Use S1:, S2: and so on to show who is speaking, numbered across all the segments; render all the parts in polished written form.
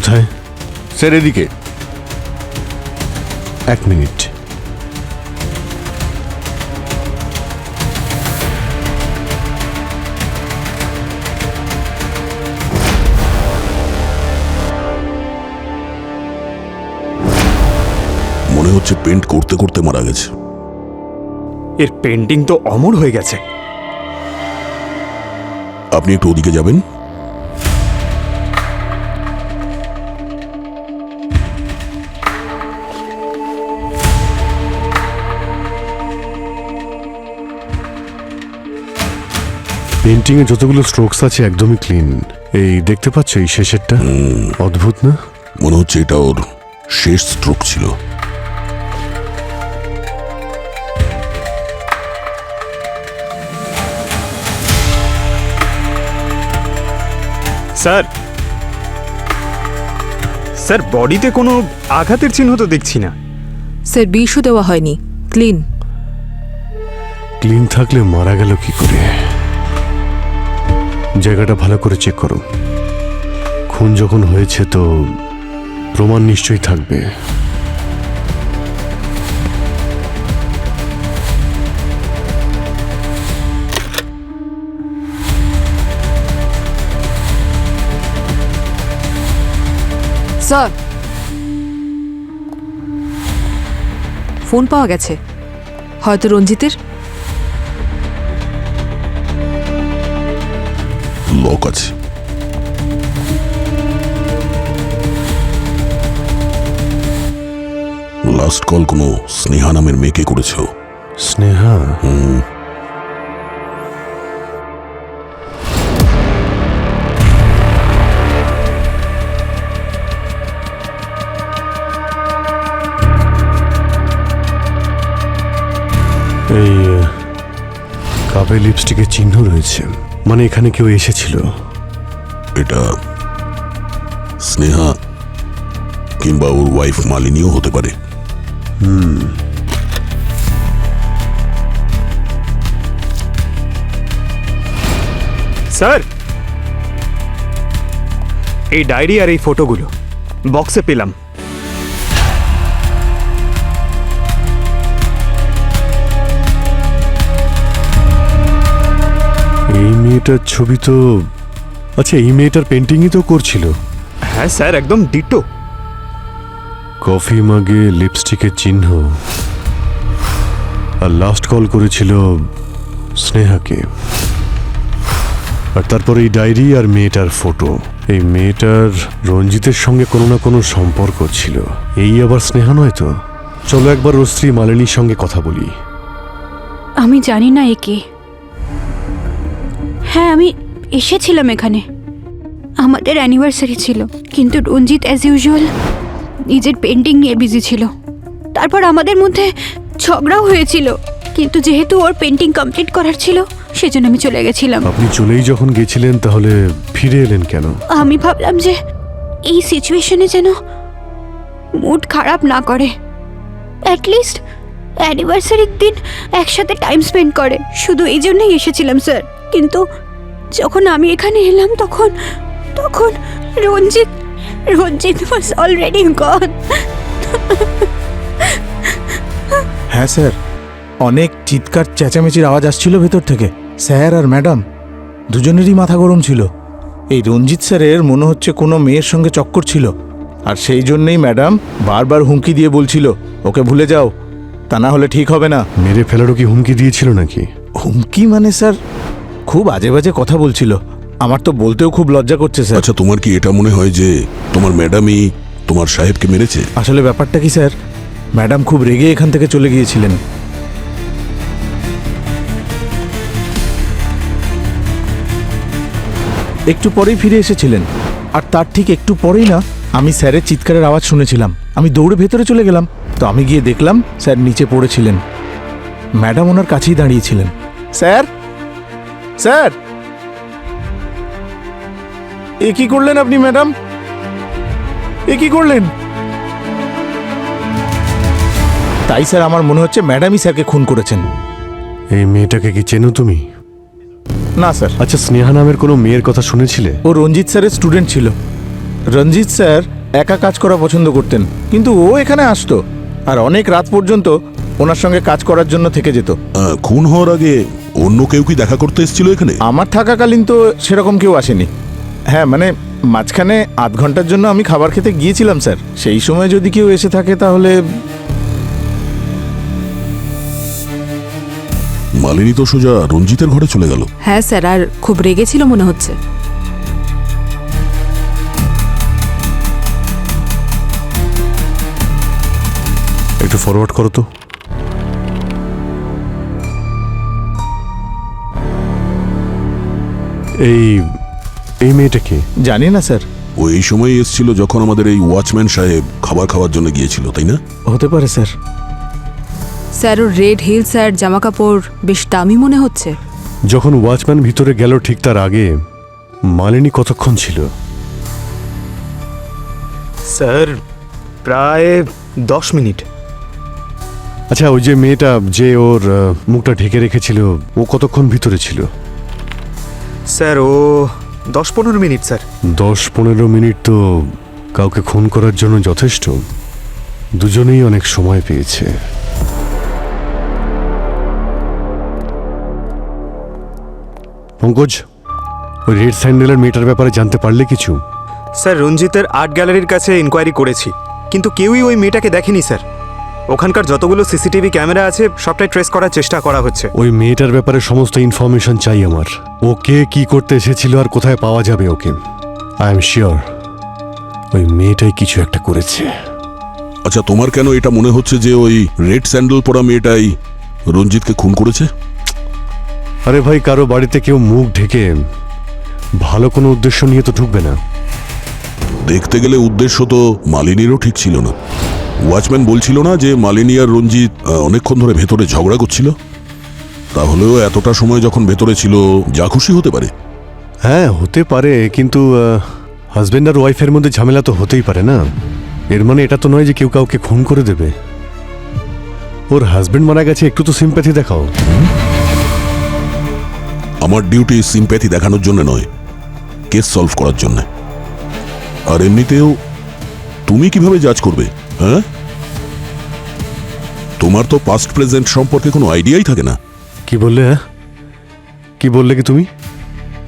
S1: কোথায়?
S2: স্যার এদিকে।
S1: 1 মিনিট।
S2: মনে হচ্ছে পেন্ট করতে করতে মারা গেছে।
S3: এর পেন্টিং তো অমর হয়ে গেছে।
S2: আপনি একটু ওদিকে যাবেন।
S1: পেন্টিং এ যতগুলো স্ট্রোকস আছে একদমই ক্লিন। এই দেখতে পাচ্ছ এই শেষেরটা? অদ্ভুত না?
S2: মনে হচ্ছে এটা ওর শেষ স্ট্রোক ছিল।
S3: স্যার, স্যার বডিতে কোনো আঘাতের চিহ্ন তো দেখছি না।
S4: স্যার বিষও দেওয়া হয়নি, ক্লিন।
S1: ক্লিন থাকলে মারা গেল কি করে? জায়গাটা ভালো করে চেক করো। খুন যখন হয়েছে তো প্রমাণ নিশ্চয়ই থাকবে।
S4: স্যার, ফোন পাওয়া গেছে, হয়তো রঞ্জিতের।
S2: লক আছে। লাস্ট কল কোনো স্নেহা নামের মেয়েকে করেছো?
S1: স্নেহা? এই কাপে লিপস্টিকের চিহ্ন রয়েছে, মানে এখানে কেউ এসেছিল।
S2: এটা স্নেহা কিংবা ওর ওয়াইফ মালিনীও হতে পারে।
S3: স্যার, এই ডায়েরি আর এই ফটোগুলো বক্সে পেলাম।
S1: এই মেয়েটার ছবি তো, আচ্ছা এই মেয়েটার পেন্টিংই তো করছিল।
S3: হ্যাঁ স্যার, একদম ডিটো।
S1: কফি মাগে লিপস্টিকের চিহ্ন, আর লাস্ট কল করেছিল স্নেহাকে। আর তারপর এই ডায়েরি আর মেয়েটার ফটো। এই মেয়েটার রঞ্জিতের সঙ্গে কোনো না কোনো সম্পর্ক ছিল। এই আবার স্নেহা নয় তো? চলো একবার ওর স্ত্রী মালিনীর সঙ্গে কথা বলি।
S5: আমি জানি না একে। হ্যাঁ, আমি এসেছিলাম এখানে, আমাদের অ্যানিভার্সারি ছিল, কিন্তু রঞ্জিত অ্যাজ ইউজুয়াল নিজের পেন্টিং নিয়ে বিজি ছিল। তারপর আমাদের মধ্যে ঝগড়াও হয়েছিল, কিন্তু যেহেতু ওর পেন্টিং কমপ্লিট করার ছিল সেজন্য আমি চলে গেছিলাম।
S1: আপনি চলেই যখন গেছিলেন তাহলে ফিরে এলেন কেন?
S5: আমি ভাবলাম যে এই সিচুয়েশনে যেন মুড খারাপ না করে, অ্যাটলিস্ট অ্যানিভার্সারির দিন একসাথে টাইম স্পেন্ড করে, শুধু এই জন্যই এসেছিলাম স্যার। কিন্তু যখন আমি এখানে এলাম তখন তখন রঞ্জিত ওয়াজ অলরেডি গন।
S6: হ্যাঁ স্যার, অনেক চিৎকার চেঁচামেচির আওয়াজ আসছিল ভেতর থেকে। স্যার আর ম্যাডাম দুজনেরই মাথা গরম ছিল। এই রঞ্জিত স্যারের মনে হচ্ছে কোনো মেয়ের সঙ্গে চক্কর ছিল, আর সেই জন্যেই ম্যাডাম বারবার হুমকি দিয়ে বলছিল ওকে ভুলে যাও, তা না হলে ঠিক হবে না।
S1: মেরে ফেলারও কি হুমকি দিয়েছিল নাকি?
S6: হুমকি মানে স্যার খুব আজে বাজে কথা বলছিল। আমার তো বলতেও খুব লজ্জা করছে স্যার।
S2: আচ্ছা, তোমার কি এটা মনে হয় যে তোমার ম্যাডামই তোমার সাহেবকে মেরেছে?
S6: আসলে ব্যাপারটা কি স্যার, ম্যাডাম খুব রেগে এখান থেকে চলে গিয়েছিলেন। একটু পরেই ফিরে এসেছিলেন, আর তার ঠিক একটু পরেই না আমি স্যারের চিৎকারের আওয়াজ শুনেছিলাম। আমি দৌড়ে ভেতরে চলে গেলাম, তো আমি গিয়ে দেখলাম স্যার নিচে পড়েছিলেন, ম্যাডাম ওনার কাছেই দাঁড়িয়েছিলেন। স্যার, স্যার, এ কি করলেন আপনি ম্যাডাম? এ কি করলেন? তাই স্যার আমার মনে হচ্ছে ম্যাডামই স্যারকে খুন করেছেন।
S1: এই মেয়েটাকে কি চেনো তুমি?
S6: না স্যার।
S1: আচ্ছা, স্নেহা নামের কোনো মেয়ের কথা শুনেছিলে?
S6: ও রঞ্জিত স্যারের স্টুডেন্ট ছিল। রঞ্জিত স্যার একা কাজ করা পছন্দ করতেন, কিন্তু ও এখানে আসতো আর অনেক রাত পর্যন্ত ওনার সঙ্গে কাজ করার জন্য থেকে যেত।
S2: খুন হওয়ার আগে অন্য কেউ কি দেখা করতে এসেছিল এখানে?
S6: আমার থাকাকালীন তো সেরকম কেউ আসেনি। হ্যাঁ, মানে মাঝখানে আধ ঘন্টার জন্য আমি খাবার খেতে গিয়েছিলাম স্যার, সেই সময় যদি কেউ এসে থাকে তাহলে।
S2: মালিনী তো সোজা রঞ্জিতের ঘরে চলে গেল।
S4: হ্যাঁ স্যার, আর খুব রেগেছিল মনে হচ্ছে।
S1: একটু ফরওয়ার্ড করো তো। এই এই মেয়েটা কে?
S6: জানি না স্যার,
S2: ও এই সময় এসেছিল যখন আমাদের এই ওয়াচম্যান সাহেব খাবার খাওয়ার জন্য গিয়েছিল, তাই না?
S6: হতে পারে স্যার।
S4: স্যার, ওর রেড হিলস আর জামা কাপড় বেশ দামি মনে হচ্ছে।
S1: যখন ওয়াচম্যান ভিতরে গেল ঠিক তার আগে মালিনী কতক্ষণ ছিল?
S3: স্যার প্রায় 10 মিনিট।
S1: আচ্ছা, ওই যে মেয়েটা যে ওর মুখটা ঢেকে রেখেছিল, ও কতক্ষণ ভিতরে ছিল?
S3: স্যার ও 10-15 মিনিট স্যার।
S1: 10-15 মিনিট তো কাউকে খুন করার জন্য যথেষ্ট। দুজনেই অনেক সময় পেয়েছে। পঙ্কজ, ওই রেড স্যান্ডেলের মেয়েটার ব্যাপারে জানতে পারলে কিছু?
S3: স্যার রঞ্জিতের আর্ট গ্যালারির কাছে ইনকোয়ারি করেছি, কিন্তু কেউই ওই মেয়েটাকে দেখেনি স্যার। ওখানকার যতগুলো সিসিটিভি ক্যামেরা আছে সবটাই ট্রেস করার চেষ্টা করা হচ্ছে।
S1: ওই মেয়েটার ব্যাপারে সমস্ত ইনফরমেশন চাই আমার। ওকে কি করতে এসেছিল আর কোথায় পাওয়া যাবে ওকে। আই এম শিওর ওই মেয়েটাই কিছু একটা করেছে।
S2: আচ্ছা, তোমার কেন এটা মনে হচ্ছে যে ওই রেড স্যান্ডেল পরা মেয়েটাই রঞ্জিতকে খুন করেছে?
S1: আরে ভাই, কারো বাড়িতে কেউ মুখ ঢেকে ভালো কোনো উদ্দেশ্য নিয়ে তো ঢুকবে না।
S2: দেখতে গেলে উদ্দেশ্য তো মালিনীরও ঠিক ছিল না। ওয়াচম্যান বলছিল না যে মালিনী আর রঞ্জিত অনেকক্ষণ ধরে ভেতরে ঝগড়া করছিল? তাহলেও এতটা সময় যখন ভেতরে ছিল, যা খুশি হতে পারে।
S1: হ্যাঁ, হতে পারে, কিন্তু হাজবেন্ড আর ওয়াইফের মধ্যে ঝামেলা তো হতেই পারে না। এর মানে এটা তো নয় যে কেউ কাউকে খুন করে দেবে। ওর হাজবেন্ড মারা গেছে, একটু তো সিম্প্যাথি দেখাও।
S2: আমার ডিউটি সিম্প্যাথি দেখানোর জন্য নয়, কেস সলভ করার জন্য। আর এমনিতেও তুমি কিভাবে জাজ করবে? হ্যাঁ, তোমার তো পাস্ট প্রেজেন্ট সম্পর্কে কোনো আইডিয়াই থাকে না।
S1: কি বললে? হ্যাঁ, কি বললে কি তুমি?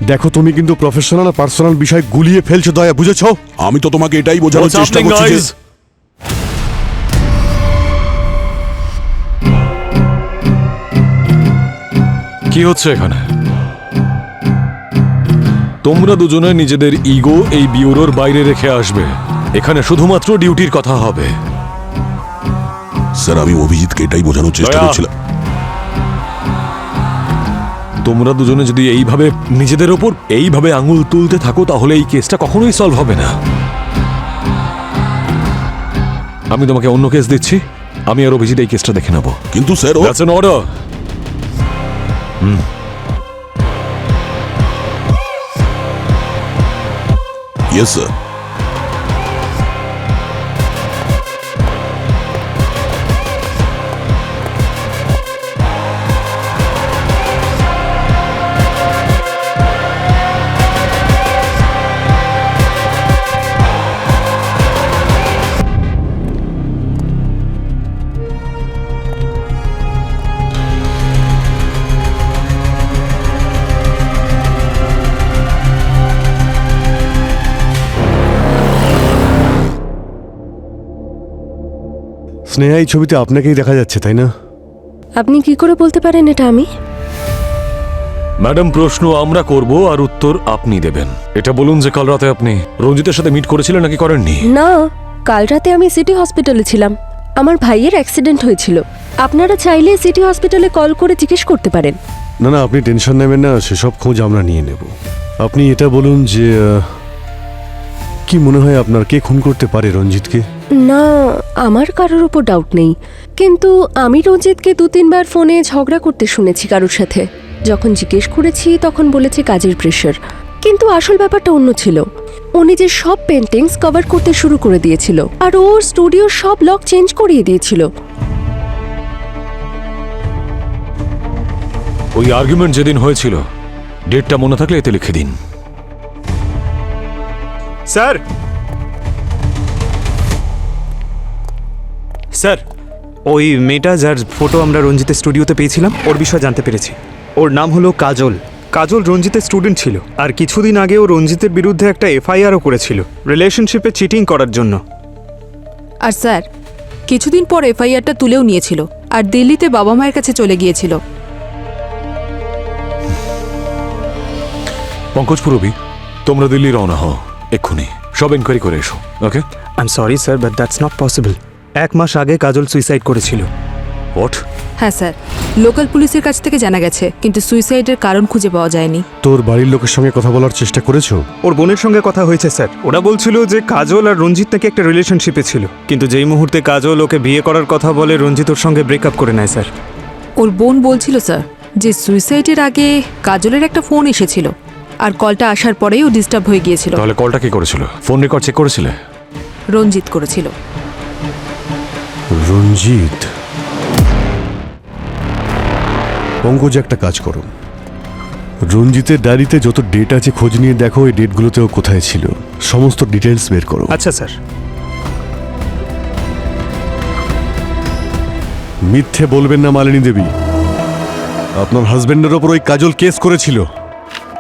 S1: দেখো, তুমি কিন্তু প্রফেশনাল আর পার্সোনাল বিষয় গুলিয়ে ফেলছো দয়া, বুঝেছো?
S2: আমি তো তোমাকে এটাই বোঝানোর চেষ্টা করছি যে
S7: কি হচ্ছে এখানে? তোমরা দুজনে নিজেদের ইগো এই বিউরোর বাইরে রেখে আসবে। এখানে শুধুমাত্র ডিউটির কথা হবে।
S2: স্যার, আমি অভিজিৎকে এটাই বোঝানোর চেষ্টা
S7: দয়া।
S2: করছিলাম।
S7: তোমরা দুজনে যদি এইভাবে নিজেদের ওপর এইভাবে আঙুল তুলতে থাকো, তাহলে এই কেসটা কখনোই সলভ হবে না। আমি তোমাকে অন্য কেস দিচ্ছি, আমি আর অভিজিৎ এই কেসটা দেখে নেব।
S2: কিন্তু sir,
S7: That's an order.
S2: Yes sir.
S1: Sneha, এই ছবিতে আপনাকেই দেখা যাচ্ছে, তাই না?
S8: আপনি কি করে বলতে পারেন এটা আমি?
S7: ম্যাডাম, প্রশ্ন আমরা করব আর উত্তর আপনি দেবেন। এটা বলুন যে কাল রাতে আপনি রঞ্জিতের সাথে মিট করেছিলেন নাকি করেননি?
S8: না, কাল রাতে আমি সিটি হসপিটালে ছিলাম। আমার ভাইয়ের অ্যাক্সিডেন্ট হয়েছিল। আপনারা চাইলে সিটি হসপিটালে কল করে জিজ্ঞেস করতে পারেন।
S1: না না, আপনি টেনশন নেবেন না, সেসব খোঁজ আমরা নিয়ে নেব। আপনি এটা বলুন যে কি মনে হয় আপনার, কে খুন করতে পারে রঞ্জিতকে?
S8: না, আমার কারোর উপর ডাউট নেই, কিন্তু আমি রঞ্জিতকে 2-3 বার ফোনে ঝগড়া করতে শুনেছি কারোর সাথে। যখন জিজ্ঞেস করেছি তখন বলেছে কাজের প্রেশার, কিন্তু আসল ব্যাপারটা অন্য ছিল। ও নিজের সব পেন্টিংস কভার করতে শুরু করে দিয়েছিল আর ওর স্টুডিওর সব লক চেঞ্জ করিয়ে দিয়েছিল।
S7: ওই আর্গুমেন্ট যেদিন হয়েছিল, ডেটটা মনে থাকলে এতে লিখে দিন।
S3: স্যার, স্যার ওই মেয়েটা যার ফটো আমরা রঞ্জিতের স্টুডিওতে পেয়েছিলাম ওর বিষয়ে জানতে পেরেছি। ওর নাম হলো কাজল। কাজল রঞ্জিতের স্টুডেন্ট ছিল, আর কিছুদিন আগে ও রঞ্জিতের বিরুদ্ধে একটা এফআইআরও করেছিল রিলেশনশিপে চিটিং করার জন্য।
S4: আর স্যার কিছুদিন পর এফআইআরটা তুলেও নিয়েছিল আর দিল্লিতে বাবা মায়ের কাছে চলে গিয়েছিল।
S7: পঙ্কজ পুরবি, তোমরা দিল্লি রওনা হও এক্ষুনি, সব এনকোয়ারি করে এসো। Okay?
S3: I am sorry sir, but that's not possible. 1 মাস আগে কাজল সুইসাইড করেছিল।
S7: হোয়াট?
S4: হ্যাঁ স্যার, লোকাল পুলিশের কাছ থেকে জানা গেছে, কিন্তু সুইসাইডের কারণ খুঁজে পাওয়া যায়নি।
S1: তোর বাড়ির লোকের সঙ্গে কথা বলার চেষ্টা করেছো?
S3: ওর বোনের সঙ্গে কথা হয়েছে স্যার। ওরা বলছিল যে কাজল আর রঞ্জিত নাকি একটা রিলেশনশিপে ছিল, কিন্তু যেই মুহূর্তে কাজল ওকে বিয়ে করার কথা বলে রঞ্জিত ওর সঙ্গে ব্রেকআপ করে নেয় স্যার।
S4: ওর বোন বলছিল স্যার যে সুইসাইডের আগে কাজলের একটা ফোন এসেছিল, আর কলটা আসার পরেই ও ডিস্টার্ব হয়ে গিয়েছিল।
S7: তাহলে কলটা কি করেছিল? ফোন রেকর্ড চেক করেছিলে?
S4: রঞ্জিত করেছিল।
S1: রঞ্জিত? পঙ্কজ, একটা কাজ করো, রঞ্জিতের ডায়েরিতে যত ডেট আছে খোঁজ নিয়ে দেখো এই ডেটগুলোতেও কোথায় ছিল, সমস্ত ডিটেলস বের করো।
S3: আচ্ছা স্যার।
S1: মিথ্যে বলবেন না মালিনী দেবী, আপনার হাজবেন্ডের ওপর ওই কাজল কেস করেছিল,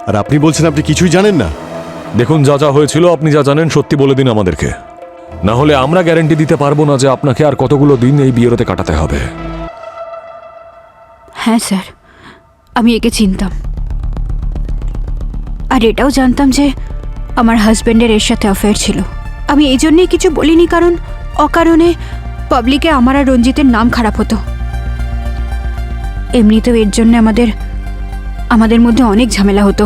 S1: আর আপনি বলছেন আপনি কিছুই জানেন না।
S7: দেখুন, যা যা হয়েছিল আপনি যা জানেন সত্যি বলে দিন আমাদেরকে, না হলে আমরা গ্যারান্টি দিতে পারবো না যে আপনাকে আর কতগুলো দিন এই বিয়েরতে কাটাতে হবে।
S5: হ্যাঁ স্যার, আমি একে চিনতাম, আর এটাও জানতাম যে আমার হাজব্যান্ডের এর সাথে অ্যাফেয়ার ছিল। আমি এই জন্যেই কিছু বলিনি, কারণ অকারণে পাবলিকে আমার আর রঞ্জিতের নাম খারাপ হতো। এমনিতেও এর জন্য আমাদের মধ্যে অনেক ঝামেলা হতো,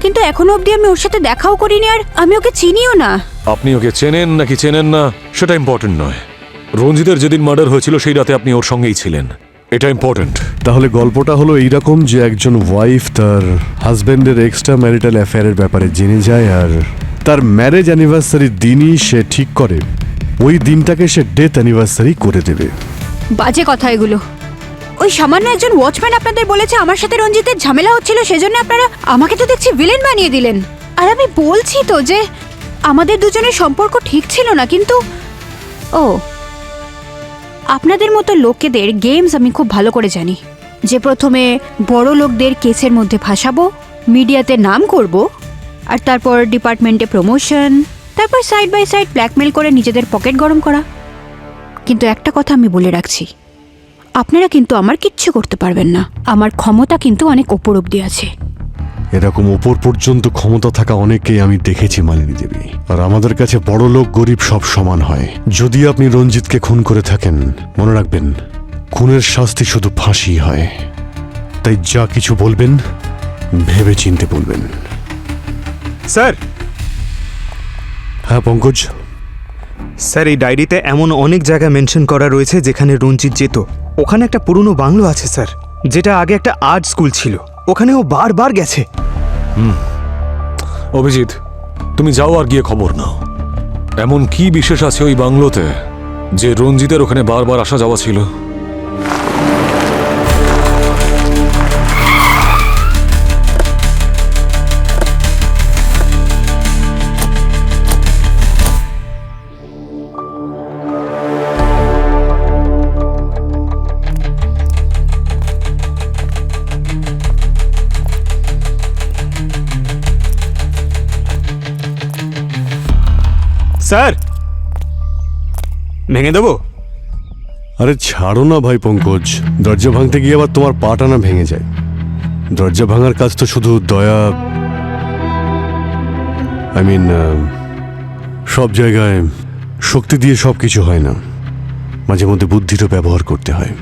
S5: কিন্তু এখনো অবধি আমি ওর সাথে দেখাও করিনি, আর আমি ওকে চিনিও না।
S7: আপনি ওকে চেনেন নাকি চেনেন না সেটা ইম্পর্টেন্ট নয়। রঞ্জিতের যেদিন মার্ডার হয়েছিল সেই রাতে আপনি ওর সঙ্গেই ছিলেন, এটা ইম্পর্টেন্ট।
S1: তাহলে গল্পটা হলো এইরকম যে একজন ওয়াইফ তার হাজবেন্ডের এক্সট্রা ম্যারিটাল অ্যাফেয়ারের ব্যাপারে জেনে যায়, আর তার ম্যারেজ অ্যানিভার্সারির দিনই সে ঠিক করে ওই দিনটাকে সে ডেথ অ্যানিভার্সারি করে দেবে।
S5: বাজে কথা এগুলো। ওই সামান্য একজন ওয়াচম্যান আপনাদের বলেছে আমার সাথে রঞ্জিতের ঝামেলা হচ্ছিল, সেজন্য আপনারা আমাকে তো দেখছি ভিলেন বানিয়ে দিলেন। আর আমি বলছি তো যে আমাদের দুজনের সম্পর্ক ঠিক ছিল না, কিন্তু আপনাদের মতো লোকেদের গেমস আমি খুব ভালো করে জানি, যে প্রথমে বড় লোকদের কেসের মধ্যে ফাঁসাবো, মিডিয়াতে নাম করব, আর তারপর ডিপার্টমেন্টে প্রমোশন, তারপর সাইড বাই সাইড ব্ল্যাকমেল করে নিজেদের পকেট গরম করা। কিন্তু একটা কথা আমি বলে রাখছি, আপনারা কিন্তু আমার কিচ্ছু করতে পারবেন না। আমার ক্ষমতা কিন্তু অনেক ওপর অব্দি আছে।
S1: এরকম ওপর পর্যন্ত ক্ষমতা থাকা অনেকেই আমি দেখেছি মালিনী দেবী, আর আমাদের কাছে বড় লোক গরিব সব সমান হয়। যদি আপনি রঞ্জিতকে খুন করে থাকেন, মনে রাখবেন খুনের শাস্তি শুধু ফাঁসি হয়। তাই যা কিছু বলবেন ভেবে চিনতে বলবেন।
S3: স্যার।
S1: হ্যাঁ পঙ্কজ?
S3: স্যার, এই ডায়েরিতে এমন অনেক জায়গা মেনশন করা রয়েছে যেখানে রঞ্জিত যেত। ওখানে একটা পুরনো বাংলো আছে স্যার, যেটা আগে একটা আর্ট স্কুল ছিল, ওখানে ও বারবার গেছে।
S7: অভিজিৎ, তুমি যাও আর গিয়ে খবর নাও, এমন কি বিশেষ আছে ওই বাংলোতে যে রঞ্জিতের ওখানে বারবার আসা যাওয়া ছিল।
S3: স্যার, ভেঙে দেবো?
S1: আরে ছাড়ো না ভাই পঙ্কজ, দরজা ভাঙতে গিয়ে আবার তোমার পাটা না ভেঙে যায়। দরজা ভাঙার কাজ তো শুধু দয়া, সব জায়গায় শক্তি দিয়ে সব কিছু হয় না, মাঝে মধ্যে বুদ্ধিরও ব্যবহার করতে হয়।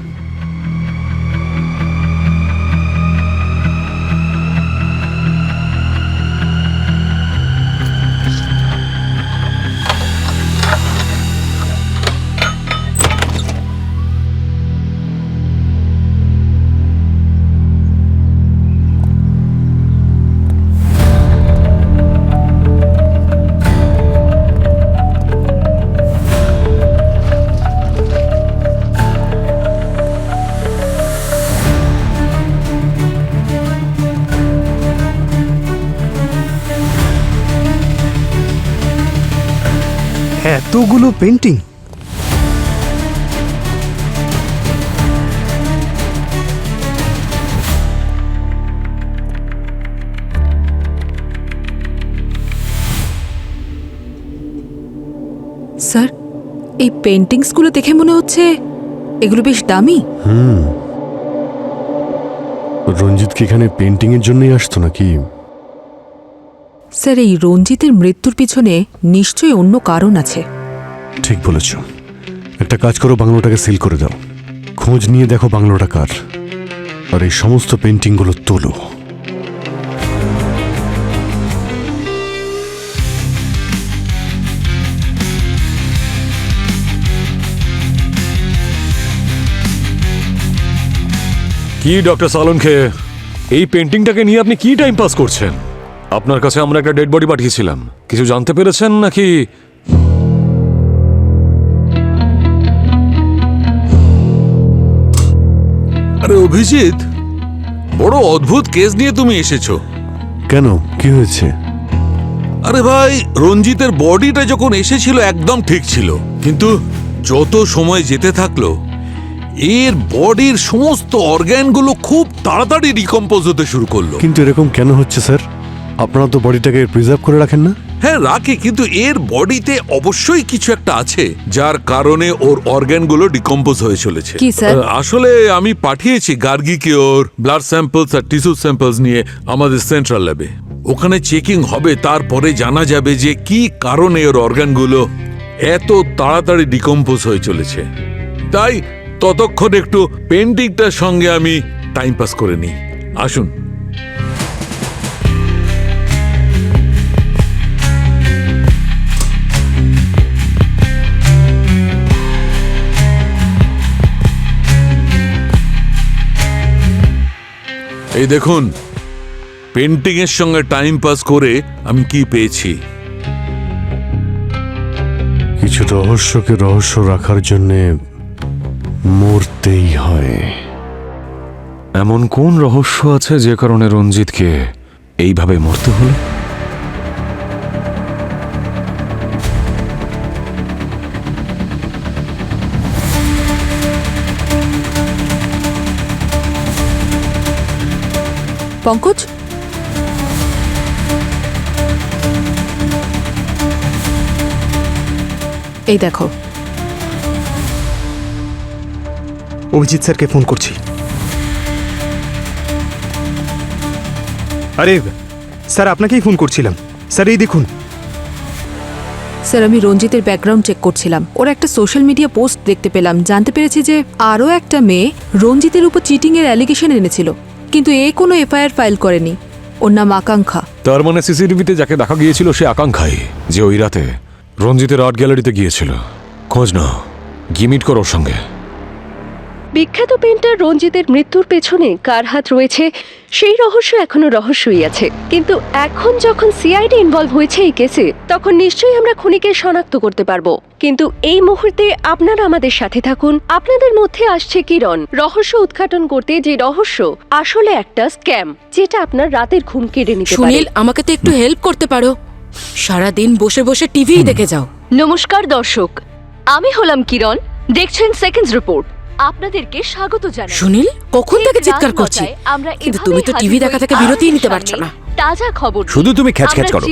S3: এতগুলো পেন্টিং!
S4: এই পেন্টিংসগুলো দেখে মনে হচ্ছে এগুলো বেশ দামি।
S1: রঞ্জিত কি এখানে পেন্টিং এর জন্যই আসতো নাকি?
S4: স্যার, এই রঞ্জিতের মৃত্যুর পিছনে নিশ্চয়ই অন্য কারণ আছে।
S1: ঠিক বলেছ। একটা কাজ করো, বাংলোটাকে সিল করে দাও। খোঁজ নিয়ে দেখো বাংলোটা কার, আর এই সমস্ত পেন্টিংগুলো তোলো।
S7: কি ডক্টর সালনকে, এই পেন্টিংটাকে নিয়ে আপনি কি টাইম পাস করছেন? আপনার কাছে আমরা একটা ডেড বডি পাঠিয়েছিলাম, কিছু জানতে পেরেছেন নাকি?
S2: আরে অভিজিৎ, বড় অদ্ভুত কেস নিয়ে তুমি এসেছো।
S1: কেন, কি হয়েছে?
S2: আরে ভাই, রঞ্জিতের বডিটা যখন এসেছিল একদম ঠিক ছিল, কিন্তু যত সময় যেতে থাকলো এর বডির সমস্ত অর্গ্যানগুলো খুব তাড়াতাড়ি ডিকম্পোজ হতে শুরু করলো।
S1: কিন্তু এরকম কেন হচ্ছে স্যার? আপনারা তো বডিটাকে প্রিজার্ভ করে রাখেন না?
S2: হ্যাঁ রাখি, কিন্তু এর বডিতে অবশ্যই কিছু একটা আছে যার কারণে ওর অর্গ্যানগুলো ডিকম্পোজ হয়ে চলেছে।
S4: কি স্যার?
S2: আসলে আমি পাঠিয়েছি গার্গিকে ওর ব্লাড স্যাম্পলস আর টিস্যু স্যাম্পলস নিয়ে আমাদের সেন্ট্রাল ল্যাবে। ওখানে চেকিং হবে, তারপরে জানা যাবে যে কি কারণে ওর অর্গানগুলো এত তাড়াতাড়ি ডিকম্পোজ হয়ে চলেছে। তাই ততক্ষণ একটু পেন্টিংটার সঙ্গে আমি টাইম পাস করে নিই। আসুন। এই দেখুন, পেন্টিং এর সঙ্গে টাইম পাস করে আমি কি পেয়েছি।
S1: কিছু রহস্যকে রহস্য রাখার জন্যে মরতেই হয়।
S7: এমন কোন রহস্য আছে যে কারণে রঞ্জিতকে এইভাবে মরতে হলো?
S4: পঙ্কজ, এই দেখো।
S3: অভিজিৎ স্যারকে ফোন করছি। আরে স্যার, আপনাকেই ফোন করছিলাম। স্যার এই দেখুন।
S4: স্যার, আমি রঞ্জিতের ব্যাকগ্রাউন্ড চেক করছিলাম। ওর একটা সোশ্যাল মিডিয়া পোস্ট দেখতে পেলাম। জানতে পেরেছি যে আরও একটা মেয়ে রঞ্জিতের উপর চিটিং এর অ্যালিগেশন এনেছিল, কিন্তু এ কোনো এফআইআর ফাইল করেনি। ওর নাম আকাঙ্ক্ষা।
S7: তার মানে সিসিটিভিতে যাকে দেখা গিয়েছিল সে আকাঙ্ক্ষাই, যে ওই রাতে রঞ্জিতের আর্ট গ্যালারিতে গিয়েছিল। খোঁজ নাও, গিয়ে মিট করো ওর সঙ্গে।
S8: বিখ্যাত পেন্টার রঞ্জিতের মৃত্যুর পেছনে কার হাত রয়েছে সেই রহস্য এখনো রহস্যই আছে, কিন্তু এখন যখন সিআইডি ইনভলভ হয়েছে এই কেসে, তখন নিশ্চয়ই আমরা খুনিকে শনাক্ত করতে পারবো। কিন্তু এই মুহূর্তে আপনারা আমাদের সাথে থাকুন। আপনাদের মধ্যে আসছে কিরণ, রহস্য উদ্ঘাটন করতে, যে রহস্য আসলে একটা স্ক্যাম, যেটা আপনার রাতের ঘুম কেড়ে নিতে পারে।
S9: সুনীল, আমাকে তো একটু হেল্প করতে পারো? সারাদিন বসে বসে টিভি দেখে যাও।
S8: নমস্কার দর্শক, আমি হলাম কিরণ, দেখছেন সেকেন্ডস রিপোর্ট। আপনাদেরকে স্বাগত জানাই।
S9: সুনীল, কখন থেকে চিৎকার করছি, কিন্তু তুমি তো টিভি দেখা থেকে বিরতিই নিতে পারছো না।
S8: তাজা খবর,
S10: শুধু তুমি খ্যাচখ্যাচ করো,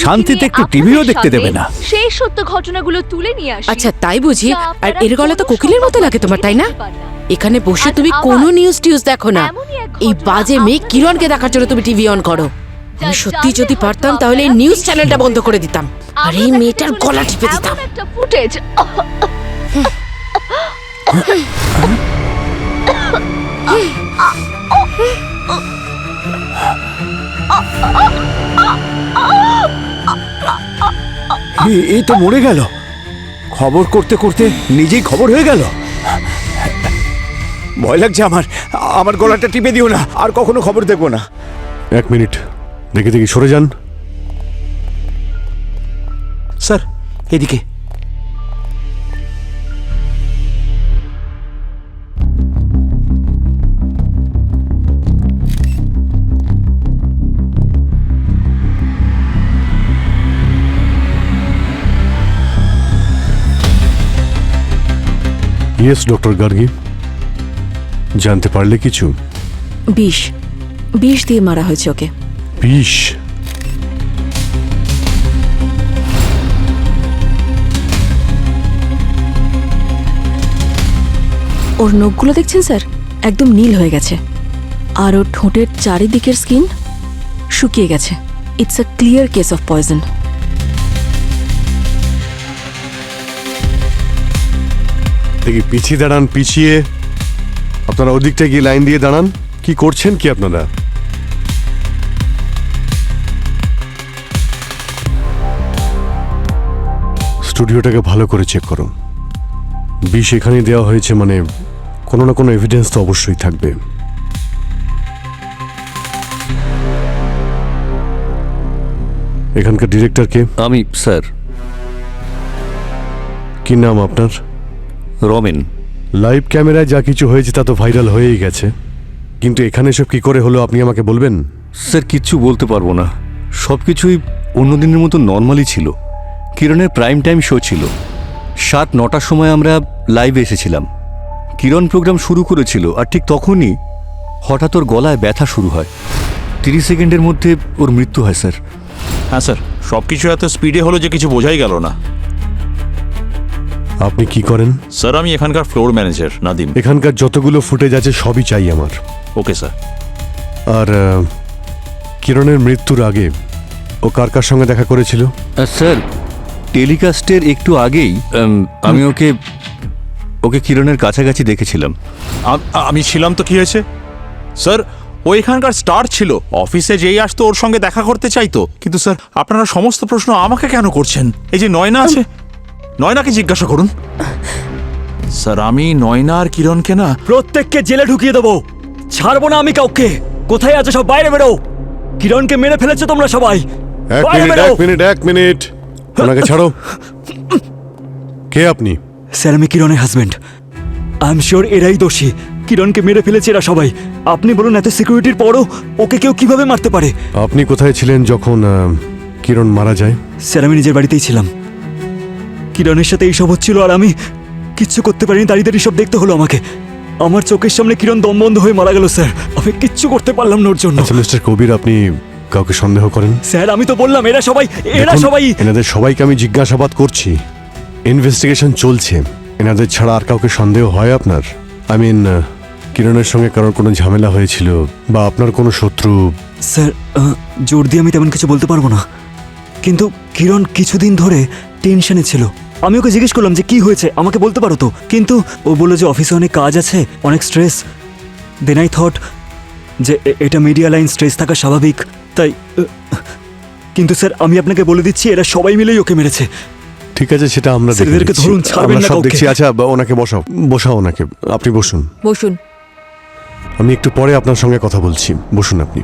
S10: শান্তিতে একটু টিভিও দেখতে দেবে না।
S8: সেই সত্য ঘটনাগুলো তুলে নিয়ে আসি।
S9: আচ্ছা তাই বুঝি? আর এর গলা তো কোকিলের মতো লাগে তোমার, তাই না? এখানে বসে তুমি কোনো নিউজ টিউজ দেখো না। এই বাজে মেয়ে কিরণকে দেখার জন্য তুমি টিভি অন করো। আমি সত্যি যদি পারতাম তাহলে এই নিউজ চ্যানেলটা বন্ধ করে দিতাম, আর এই মেয়েটার গলা টিপে দিতাম।
S8: একটা ফুটেজ
S10: এই তো মরে গেল। খবর করতে করতে নিজেই খবর হয়ে গেল। ভয় লাগছে আমার। আমার গলাটা টিপে দিও না, আর কখনো খবর দেখবো না।
S1: 1 মিনিট, দেখে দেখি সরে যান।
S10: স্যার এদিকে।
S1: ইয়েস ডক্টর গার্গি, জানতে পারলে কিছু?
S9: 20 দিয়ে মারা হয়েছে ওকে।
S1: 20?
S11: ওর নখগুলো দেখছেন স্যার, একদম নীল হয়ে গেছে, আর ওর ঠোঁটের চারিদিকের স্কিন শুকিয়ে গেছে। It's a clear case of poison.
S1: দেখি পিছিয়ে দাঁড়ান, পিছিয়ে। আপনারা ওদিকটা গিয়ে লাইন দিয়ে দাঁড়ান। কি করছেন কি আপনারা? স্টুডিওটাকে ভালো করে চেক করুন। বিষ এখানে দেওয়া হয়েছে মানে কোনো না কোনো এভিডেন্স তো অবশ্যই থাকবে। এখানকার ডিরেক্টর কে?
S12: আমি স্যার।
S1: কি নাম আপনার?
S12: রমেন।
S1: লাইভ ক্যামেরায় যা কিছু হয়েছে তা তো ভাইরাল হয়েই গেছে, কিন্তু এখানে সব কি করে হলো আপনি আমাকে বলবেন?
S12: স্যার কিচ্ছু বলতে পারবো না, সব কিছুই অন্যদিনের মতো নর্মালি ছিল। কিরণের প্রাইম টাইম শো ছিল, 7-9টার সময় আমরা লাইভে এসেছিলাম। কিরণ প্রোগ্রাম শুরু করেছিল, আর ঠিক তখনই হঠাৎ ওর গলায় ব্যথা শুরু হয়। 30 সেকেন্ডের মধ্যে ওর মৃত্যু হয় স্যার।
S13: হ্যাঁ স্যার, সব কিছু এত স্পিডে হলো যে কিছু বোঝাই গেল না।
S1: আপনি কি করেন?
S13: স্যার আমি এখানকার ফ্লোর ম্যানেজার নাদিম।
S1: এখানকার যতগুলো ফুটেজ আছে সবই চাই আমার।
S13: Okay sir.
S1: আর কিরণের মৃত্যুর আগে ও কার কার সঙ্গে দেখা করেছিল?
S12: স্যার টেলিকাস্টের একটু আগেই আমি ওকে কিরণের কাছাকাছি দেখেছিলাম।
S13: আমি ছিলাম তো কি হয়েছে স্যার, ও এখানকার স্টার ছিল, অফিসে যেই আসতো ওর সঙ্গে দেখা করতে চাইতো। কিন্তু স্যার আপনারা সমস্ত প্রশ্ন আমাকে কেন করছেন? এই যে নয়না আছে, নয়নাকে জিজ্ঞাসা করুন। স্যার আমি নয়না আর কিরণকে না,
S14: প্রত্যেককে জেলে ঢুকিয়ে দেবো, ছাড়বো না আমি কাউকে। কোথায় আছো সব বাইরে বেরো। কিরণকে মেরে ফেলেছো তোমরা সবাই।
S1: এক মিনিট ওনাকে ছাড়ো। কে আপনি?
S14: স্যার আমি কিরণের হাজবেন্ড। আই এম শিওর এরাই দোষী, কিরণকে মেরে ফেলেছে এরা সবাই। আপনি বলুন এত সিকিউরিটির পরও ওকে কেউ কিভাবে মারতে পারে?
S1: আপনি কোথায় ছিলেন যখন কিরণ মারা যায়?
S14: স্যার আমি নিজের বাড়িতেই ছিলাম, কিরণের সাথে এইসব হচ্ছিল আর আমি কিচ্ছু করতে পারিনি। দাঁড়িয়ে সব দেখতে হলো আমাকে। আমার চোখের সামনে কিরণ দম বন্ধ হয়ে মারা গেল স্যার, আমি কিচ্ছু করতে পারলাম না ওর জন্য।
S1: আচ্ছা মিস্টার কবির, আপনি কাউকে সন্দেহ করেন?
S14: স্যার আমি তো বললাম এরা সবাই
S1: এনাদের সবাইকে আমি জিজ্ঞাসাবাদ করছি, ইনভেস্টিগেশন চলছে। এনাদের ছাড়া আর কাউকে সন্দেহ হয় আপনার? আই মিন কিরণের সঙ্গে কারোর কোনো ঝামেলা হয়েছিল বা আপনার কোনো শত্রু?
S14: স্যার জোর দিয়ে আমি তেমন কিছু বলতে পারবো না, কিন্তু কিরণ কিছুদিন ধরে টেনশনে ছিল। আমি ওকে জিজ্ঞেস করলাম যে কি হয়েছে, আমাকে বলতে পারো তো, কিন্তু ও বললো যে অফিসে অনেক কাজ আছে, অনেক স্ট্রেস। দেন আই থট যে এটা মিডিয়া লাইন, স্ট্রেস থাকা স্বাভাবিক, তাই। কিন্তু স্যার আমি আপনাকে বলে দিচ্ছি এরা সবাই মিলেই ওকে মেরেছে।
S1: ঠিক আছে, সেটা আমরা
S14: এদেরকে ধরুন, ছাড়বেন না কাউকে।
S1: দেখছি। আচ্ছা ওনাকে বসাও ওনাকে। আপনি বসুন।
S4: বসুন।
S1: আমি একটু পরে আপনার সঙ্গে কথা বলছি, বসুন আপনি।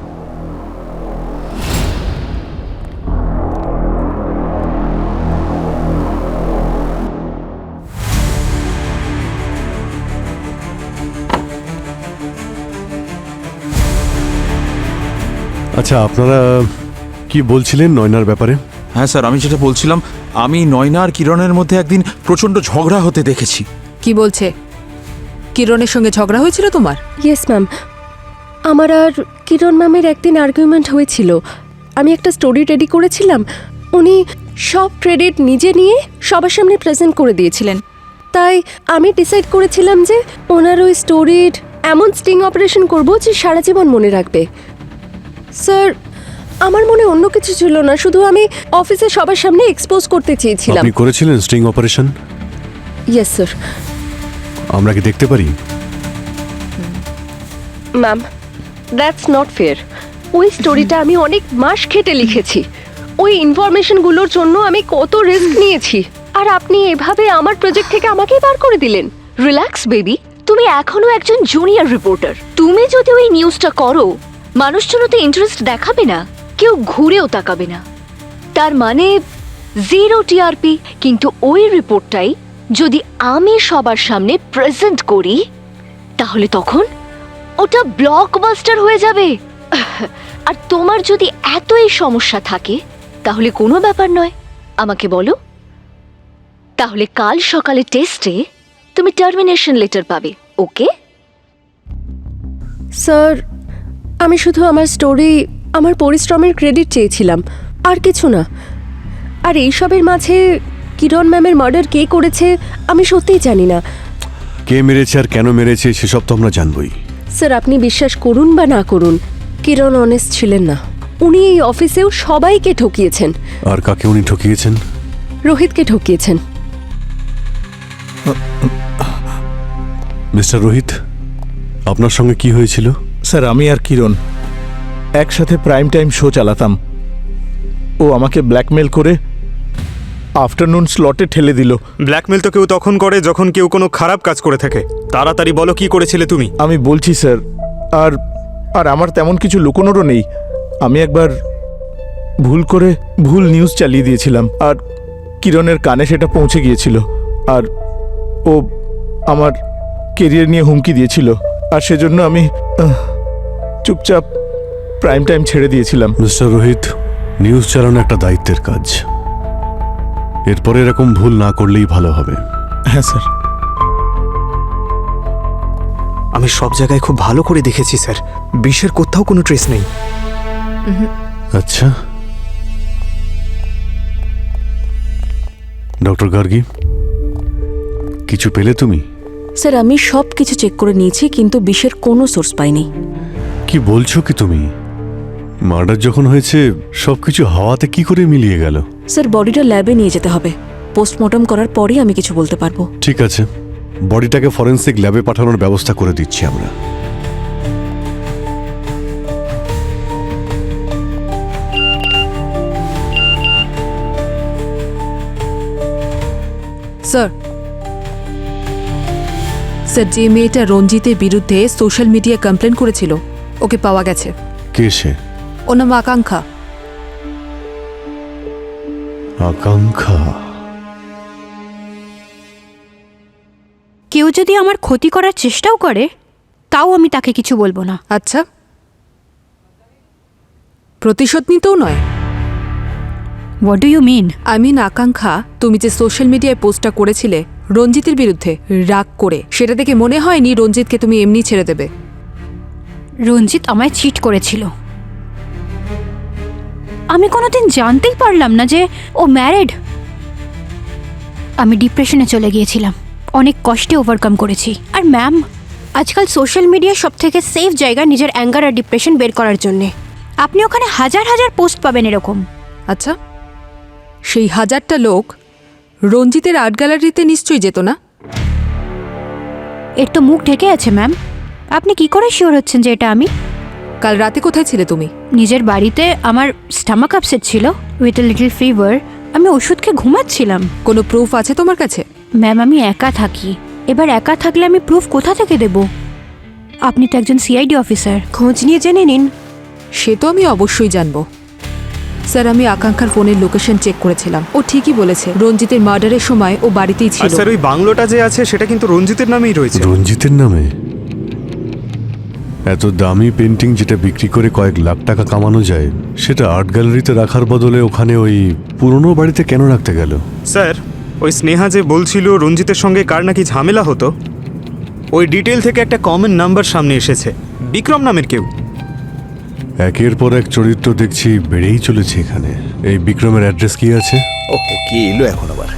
S1: আচ্ছা আপনারা কি বলছিলেন নয়নার ব্যাপারে?
S13: হ্যাঁ স্যার, আমি যেটা বলছিলাম, আমি নয়না আর কিরণের মধ্যে একদিন প্রচন্ড ঝগড়া হতে দেখেছি।
S4: কি বলছে? কিরণের সঙ্গে ঝগড়া হয়েছিল তোমার?
S8: ইয়েস ম্যাম, আমার আর কিরণ ম্যামের একদিন আর্গুমেন্ট হয়েছিল। আমি একটা স্টোরি রেডি করেছিলাম, উনি সব ক্রেডিট নিজে নিয়ে সবার সামনে প্রেজেন্ট করে দিয়েছিলেন। তাই আমি ডিসাইড করেছিলাম যে ওনার ওই স্টোরির এমন স্টিং অপারেশন করব যে সারা জীবন মনে রাখবে। স্যার আমার মনে অন্য কিছু ছিল না, শুধু আমি অফিসে সবার সামনে এক্সপোজ করতে চেয়েছিলাম।
S1: আপনি করেছিলেন স্টিং অপারেশন?
S8: Yes sir.
S1: আমরা কি দেখতে পারি?
S8: Ma'am that's not fair. ওই স্টোরিটা আমি অনেক মাস খেটে লিখেছি, ওই ইনফরমেশনগুলোর জন্য আমি কত রিস্ক নিয়েছি, আর আপনি এভাবে আমার প্রজেক্ট থেকে আমাকেই বার করে দিলেন।
S15: রিল্যাক্স বেবি, তুমি এখনো একজন জুনিয়র রিপোর্টার। তুমি যদি ওই নিউজটা করো, মানুষজন তো ইন্টারেস্ট দেখাবে না, কেউ ঘুরেও তাকাবে না। তার মানে 0 টিআরপি। কিন্তু ওই রিপোর্টটাই যদি আমি সবার সামনে প্রেজেন্ট করি, তাহলে তখন ওটা ব্লকবাস্টার হয়ে যাবে। আর তোমার যদি এতই সমস্যা থাকে, তাহলে কোনো ব্যাপার নয়, আমাকে বলো। তাহলে কাল সকালে টেস্টে তুমি টার্মিনেশন লেটার পাবে, ওকে?
S8: স্যার আমি শুধু আমার স্টোরি, আমার পরিশ্রমের ক্রেডিট চেয়েছিলাম, আর কিছু না। আর এইসবের মাঝে কিরণ ম্যামের মার্ডার কে করেছে আমি সত্যিই জানি না।
S1: কে মেরেছে আর কেন মেরেছে সেসব তো আমরা জানবই।
S8: স্যার আপনি বিশ্বাস করুন বা না করুন, কিরণ অনেস্ট ছিলেন না। উনি এই অফিসেও সবাইকে ঠকিয়েছেন।
S1: আর কাকে উনি ঠকিয়েছেন?
S8: রোহিতকে ঠকিয়েছেন।
S1: মিস্টার রোহিত, আপনার সঙ্গে কি হয়েছিল?
S6: স্যার আমি আর কিরণ একসাথে প্রাইম টাইম শো চালাতাম। ও আমাকে ব্ল্যাকমেল করে আফটারনুন স্লটে ঠেলে দিল।
S3: ব্ল্যাকমেল তো কেউ তখন করে যখন কেউ কোনো খারাপ কাজ করে থাকে। তাড়াতাড়ি বলো কি করেছিলে তুমি।
S6: আমি বলছি স্যার, আর আর আমার তেমন কিছু লুকোনোরও নেই। আমি একবার ভুল নিউজ চালিয়ে দিয়েছিলাম, আর কিরণের কানে সেটা পৌঁছে গিয়েছিল, আর ও আমার কেরিয়ার নিয়ে হুমকি দিয়েছিল, আর সেজন্য আমি চুপচাপ প্রাইম টাইম ছেড়ে দিয়েছিলাম।
S1: মিস্টার রোহিত, নিউজ চালানো একটা দায়িত্বের কাজ। এরপরে এরকম ভুল না করলেই ভালো হবে।
S6: হ্যাঁ স্যার।
S3: আমি সব জায়গায় খুব ভালো করে দেখেছি স্যার, বিষের কোথাও কোনো ট্রেস নেই।
S1: আচ্ছা, ডক্টর গার্গী, কিছু পেলে তুমি?
S11: স্যার আমি সব কিছু চেক করে নিয়েছি, কিন্তু বিষের কোনো সোর্স পাইনি।
S1: কি বলছো কি তুমি? মার্ডার যখন হয়েছে সবকিছু হাওয়াতে কি করে মিলিয়ে গেল?
S11: স্যার বডিটা ল্যাবে নিয়ে যেতে হবে, পোস্টমর্টম করার পরেই আমি কিছু বলতে পারবো।
S1: ঠিক আছে, বডিটাকে ফরেন্সিক ল্যাবে পাঠানোর ব্যবস্থা করে দিচ্ছি আমরা।
S4: স্যার, স্যার যে মেয়েটা রঞ্জিতের বিরুদ্ধে সোশ্যাল মিডিয়ায় কমপ্লেন করেছিল ওকে পাওয়া গেছে।
S1: কে সে?
S4: ওর নাম আকাঙ্ক্ষা।
S1: আকাঙ্ক্ষা?
S5: কেউ যদি আমার ক্ষতি করার চেষ্টাও করে তাও আমি তাকে কিছু বলবো না।
S4: আচ্ছা, প্রতিশোধ নিতেও নয়?
S5: What do you mean?
S4: I mean আকাঙ্ক্ষা, তুমি যে সোশ্যাল মিডিয়ায় পোস্টটা করেছিলে রঞ্জিতের বিরুদ্ধে রাগ করে, সেটা দেখে মনে হয়নি রঞ্জিতকে তুমি এমনি ছেড়ে দেবে।
S5: রঞ্জিত আমায় চিট করেছিল। আমি কোনোদিন জানতেই পারলাম না যে ও ম্যারিড। আমি ডিপ্রেশনে চলে গিয়েছিলাম, অনেক কষ্টে ওভারকাম করেছি। আর ম্যাম, আজকাল সোশ্যাল মিডিয়া সব থেকে সেফ জায়গা নিজের অ্যাঙ্গার আর ডিপ্রেশন বের করার জন্যে। আপনি ওখানে হাজার হাজার পোস্ট পাবেন এরকম।
S4: আচ্ছা, সেই হাজারটা লোক রঞ্জিতের আর্ট গ্যালারিতে নিশ্চয়ই যেত না?
S5: এর তো মুখ ঢেকে আছে ম্যাম। আপনি কি করে শিওর হচ্ছেন যে এটা আমি?
S4: কাল রাতে কোথায় ছিলে তুমি?
S5: নিজের বাড়িতে। আমার স্টামাক আপসেট ছিল উইথ এ লিটল ফিভার। আমি ওষুধ খেয়ে ঘুমাচ্ছিলাম।
S4: কোনো প্রুফ আছে তোমার কাছে?
S5: ম্যাম আমি একা থাকি। এবার একা থাকলে আমি প্রুফ কোথা থেকে দেব? আপনি তো একজন সিআইডি অফিসার, খোঁজ নিয়ে জেনে নিন।
S4: সে তো আমি অবশ্যই জানবো। স্যার আমি আকাঙ্ক্ষার ফোনের লোকেশন চেক করেছিলাম, ও ঠিকই বলেছে রঞ্জিতের মার্ডারের সময় ও বাড়িতেই ছিল।
S3: স্যার ওই বাংলোটা যে আছে সেটা কিন্তু রঞ্জিতের নামেই রয়েছে।
S1: রঞ্জিতের নামে? এত দামি পেন্টিং যেটা বিক্রি করে কয়েক লাখ টাকা কামানো যায়, সেটা আর্ট গ্যালারিতে রাখার বদলে ওখানে ওই পুরনো বাড়িতে কেন রাখতে গেল?
S3: স্যার ওই স্নেহা যে বলছিল রঞ্জিতের সঙ্গে কার নাকি ঝামেলা হতো, ওই ডিটেল থেকে একটা কমন নাম্বার সামনে এসেছে, বিক্রম নামের কেউ।
S1: একের পর এক চরিত্র দেখছি বেড়েই চলেছে এখানে। এই বিক্রমের অ্যাড্রেস কি আছে?
S10: ওহো, কে এলো এখন আবার?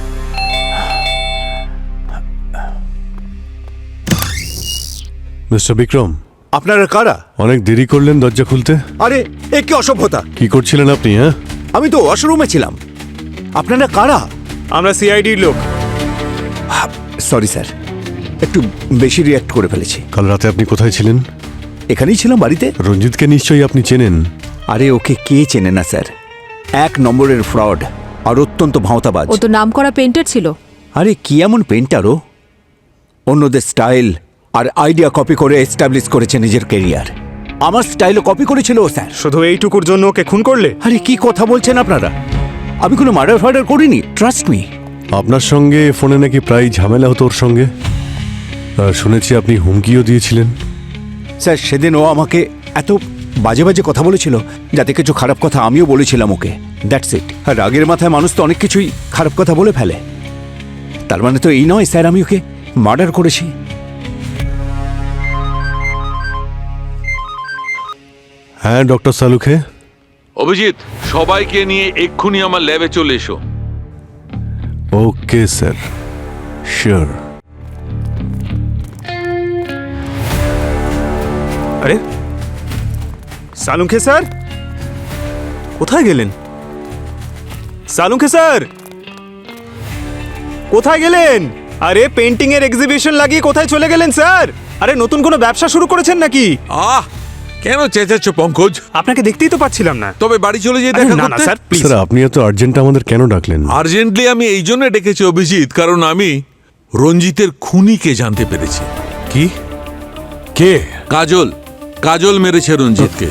S1: মিস্টার বিক্রম,
S10: আপনারা কারা?
S1: অনেক দেরি করলেন দরজা খুলতে।
S10: আরে এ কি অসভ্যতা!
S1: কি করছিলেন আপনি? হ্যাঁ,
S10: আমি তো ওয়াশরুমে ছিলাম। আপনারা কারা?
S3: আমরা সিআইডির লোক।
S10: সরি স্যার, একটু বেশি রিয়াক্ট করে ফেলেছি।
S1: কাল রাতে আপনি কোথায় ছিলেন?
S10: এখানেই ছিলাম, বাড়িতে।
S1: রঞ্জিতকে নিশ্চয়ই আপনি চেনেন।
S10: আরে ওকে কে চেনে না স্যার? 1 নম্বরের ফ্রড আর অত্যন্ত ভাঁওতাবাজ।
S4: ও তো নামকরা পেন্টার ছিল।
S10: আরে কি এমন পেন্টারও? অন্যদের স্টাইল আর আইডিয়া কপি করে এস্টাবলিশ করেছে নিজের কেরিয়ার। আমার স্টাইলও কপি করেছিল ও স্যার।
S3: শুধু এইটুকুর জন্য ওকে খুন করলে?
S10: আরে কি কথা বলছেন আপনারা? আমি কোনো মার্ডার ফার্ডার করিনি, ট্রাস্ট মি।
S1: আপনার সঙ্গে ফোনে নাকি প্রায় ঝামেলা হতো ওর সঙ্গে, শুনেছি আপনি হুমকিও দিয়েছিলেন।
S10: স্যার সেদিন ও আমাকে এত বাজে বাজে কথা বলেছিল, যাতে কিছু খারাপ কথা আমিও বলেছিলাম ওকে। That's it. আর রাগের মাথায় মানুষ তো অনেক কিছুই খারাপ কথা বলে ফেলে। তার মানে তো এই নয় স্যার আমি ওকে মার্ডার করেছি।
S1: হ্যাঁ ডক্টর সালুখে।
S16: অভিজিৎ, সবাইকে নিয়ে এক্ষুনি আমার ল্যাবে চলে এসো।
S1: Okay sir, sure.
S3: আরে সালুঙ্খে স্যার কোথায় গেলেন? সালুঙ্খে স্যার কোথায় গেলেন? আরে পেন্টিং এর এক্সিবিশন লাগিয়ে কোথায় চলে গেলেন স্যার? আরে নতুন কোনো ব্যবসা শুরু করেছেন নাকি?
S16: কেন চেঁচাচ্ছ পঙ্কজ?
S3: আপনাকে দেখতেই তো পাচ্ছিলাম না।
S16: তবে বাড়ি চলে যেয়ে
S3: আরে
S16: দেখা
S3: না না
S16: করতে।
S3: Sir please.
S1: স্যার আপনি এত আর্জেন্ট আমাদের কেন ডাকলেন?
S16: আর্জেন্টলি আমি এই জন্য ডেকেছি অভিজিৎ, কারণ আমি রঞ্জিতের খুনিকে জানতে পেরেছি।
S7: কি? কে?
S16: কাজল। কাজল মেরেছে রঞ্জিতকে।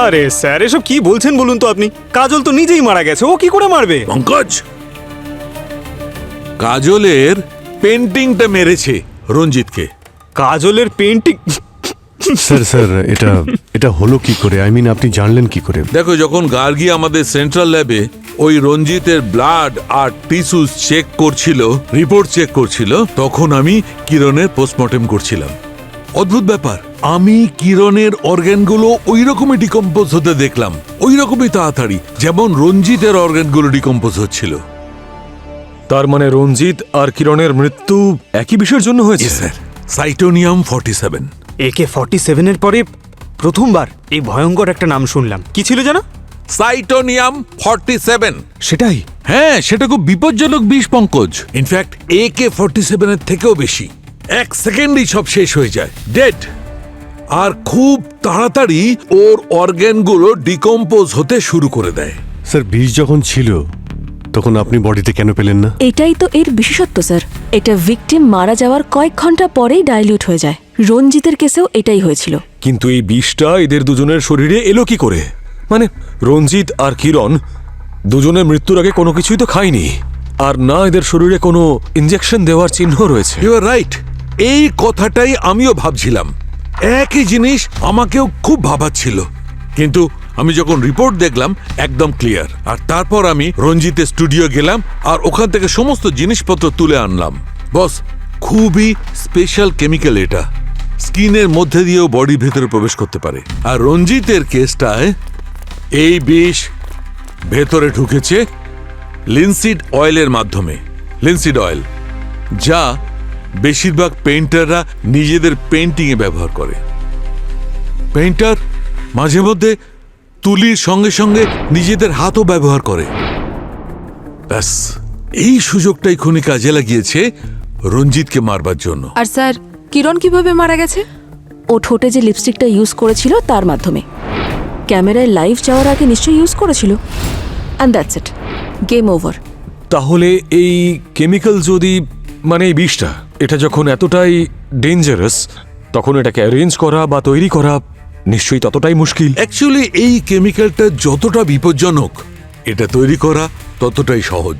S3: আরে স্যার এসব কি বলছেন বলুন তো আপনি? কাজল তো নিজেই মারা গেছে, ও কি করে মারবে?
S16: পঙ্কজ, কাজলের পেন্টিংটা মেরেছে রঞ্জিতকে।
S3: কাজলের পেন্টিং?
S1: স্যার স্যার এটা হলো কি করে? আই মিন আপনি জানলেন কি করে?
S16: দেখো, যখন গার্গী আমাদের সেন্ট্রাল ল্যাবে ওই রঞ্জিতের ব্লাড আর টিস্যুস চেক করছিল, রিপোর্ট চেক করছিল, তখন আমি কিরণের পোস্টমর্টেম করছিলাম। অদ্ভুত ব্যাপার, আমি কিরণের অর্গানগুলো ওই রকমই ডিকম্পোজ হতে দেখলাম, ওই রকমই তাড়াতাড়ি যেমন রঞ্জিতের অর্গানগুলো ডিকম্পোজ হচ্ছিল।
S7: তার মানে রঞ্জিত আর কিরণের মৃত্যু একই বিষয়ের জন্য হয়েছে?
S16: স্যার, সাইটোনিয়াম 47।
S3: AK-47 এর পরে প্রথমবার এই ভয়ঙ্কর একটা নাম শুনলাম। কি ছিল জানো?
S16: সাইটোনিয়াম 47।
S3: সেটাই?
S16: হ্যাঁ, সেটা খুব বিপজ্জনক বিষ পঙ্কজ। ইনফ্যাক্ট AK-47 এর থেকেও বেশি। 1 সেকেন্ডই সব শেষ হয়ে যায়, ডেড। আর খুব তাড়াতাড়ি ওর অর্গানগুলো ডিকম্পোজ হতে শুরু করে দেয়।
S1: স্যার বিষ যখন ছিল তখন আপনি বডিতে কেন পেলেন না?
S11: এটাই তো এর বিশেষত্ব স্যার। এটা ভিকটিম মারা যাওয়ার কয়েক ঘন্টা পরেই ডাইলিউট হয়ে যায়। রঞ্জিতের কেসেও এটাই হয়েছিল।
S7: কিন্তু এই বিষটা এদের দুজনের শরীরে এলো কি করে? মানে রঞ্জিত আর কিরণ দুজনের মৃত্যুর আগে কোনো কিছুই তো খায়নি, আর না এদের শরীরে কোনো ইনজেকশন দেওয়ার চিহ্ন রয়েছে।
S16: ইউ আর রাইট, এই কথাটাই আমিও ভাবছিলাম। একই জিনিস আমাকেও খুব ভাবাচ্ছিল, কিন্তু আমি যখন রিপোর্ট দেখলাম একদম ক্লিয়ার। আর তারপর আমি রঞ্জিতের স্টুডিও গেলাম আর ওখান থেকে সমস্ত জিনিসপত্র তুলে আনলাম। বস, খুবই স্পেশাল কেমিক্যাল এটা, স্কিনের মধ্যে দিয়েও বডির ভেতরে প্রবেশ করতে পারে। আর রঞ্জিতের কেসটায় এই বিষ ভেতরে ঢুকেছে লিনসিড অয়েলের মাধ্যমে। লিনসিড অয়েল, যা বেশিরভাগ পেইন্টাররা নিজেদের পেইন্টিংয়ে ব্যবহার করে। পেইন্টার মাঝে মধ্যে তুলির সঙ্গে সঙ্গে নিজেদের হাতও ব্যবহার করে। ব্যাস, এই সুযোগটাই খুনি কাজে লাগিয়েছে রঞ্জিতকে মারবার জন্য।
S4: আর স্যার কিরণ কিভাবে মারা গেছে?
S11: ও ঠোঁটে যে লিপস্টিকটা ইউজ করেছিল তার মাধ্যমে। ক্যামেরায় লাইভ যাওয়ার আগে নিশ্চয়ই ইউজ করেছিল। And that's it, game over.
S7: তাহলে এই কেমিক্যাল যদি, মানে এই বিষটা, এটা যখন এতটাই ডেঞ্জারাস, তখন এটাকে অ্যারেঞ্জ করা বা তৈরি করা নিশ্চয়ই ততটাই মুশকিল।
S16: অ্যাকচুয়ালি এই কেমিক্যালটা যতটা বিপজ্জনক, এটা তৈরি করা ততটাই সহজ।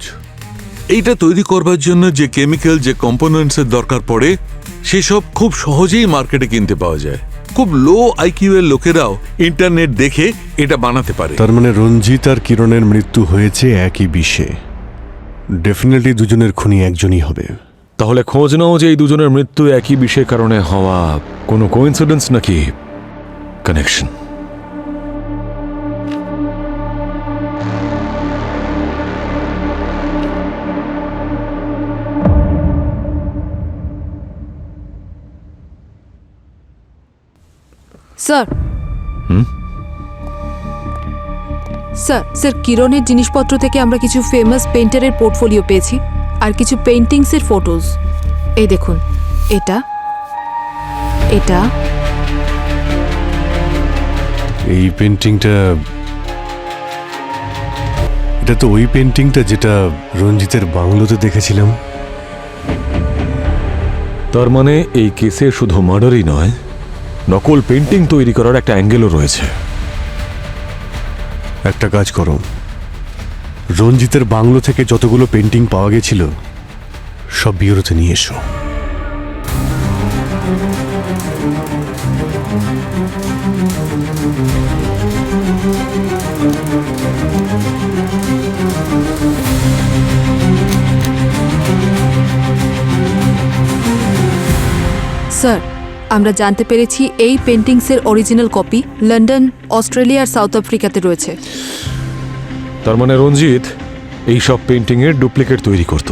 S16: এইটা তৈরি করবার জন্য যে কেমিক্যাল, যে কম্পোনেন্টসের দরকার পড়ে, সেসব খুব সহজেই মার্কেটে কিনতে পাওয়া যায়। খুব লো আইকিউ এর লোকেরাও ইন্টারনেট দেখে এটা বানাতে পারে।
S1: তার মানে রঞ্জিত আর কিরণের মৃত্যু হয়েছে একই বিষে। ডেফিনেটলি দুজনের খুনি একজনই হবে।
S7: তাহলে খোঁজ নাও যে এই দুজনের মৃত্যু একই বিষয়ের কারণে হওয়া কোনো কোইন্সিডেন্স নাকি কানেকশন।
S4: স্যার স্যার কিরণের জিনিসপত্র থেকে আমরা কিছু ফেমাস পেইন্টারের পোর্টফোলিও পেয়েছি আর কিছু পেইন্টিংসের ফটোজ। এই দেখুন, এটা এটা
S1: এই পেন্টিংটা, এটা তো ওই পেন্টিংটা যেটা রঞ্জিতের বাংলোতে দেখেছিলাম।
S7: তার মানে এই কেসে শুধু মার্ডারই নয়, নকল পেন্টিং তৈরি করার একটা অ্যাঙ্গেলও রয়েছে।
S1: একটা কাজ করো, রঞ্জিতের বাংলো থেকে যতগুলো পেন্টিং পাওয়া গেছিল সব বিউরোতে নিয়ে এসো।
S4: স্যার আমরা জানতে পেরেছি এই পেন্টিংসের অরিজিনাল কপি লন্ডন, অস্ট্রেলিয়া আর সাউথ আফ্রিকাতে রয়েছে।
S7: তার মানে রঞ্জিত এই সব পেন্টিংয়ের ডুপ্লিকেট তৈরি করত,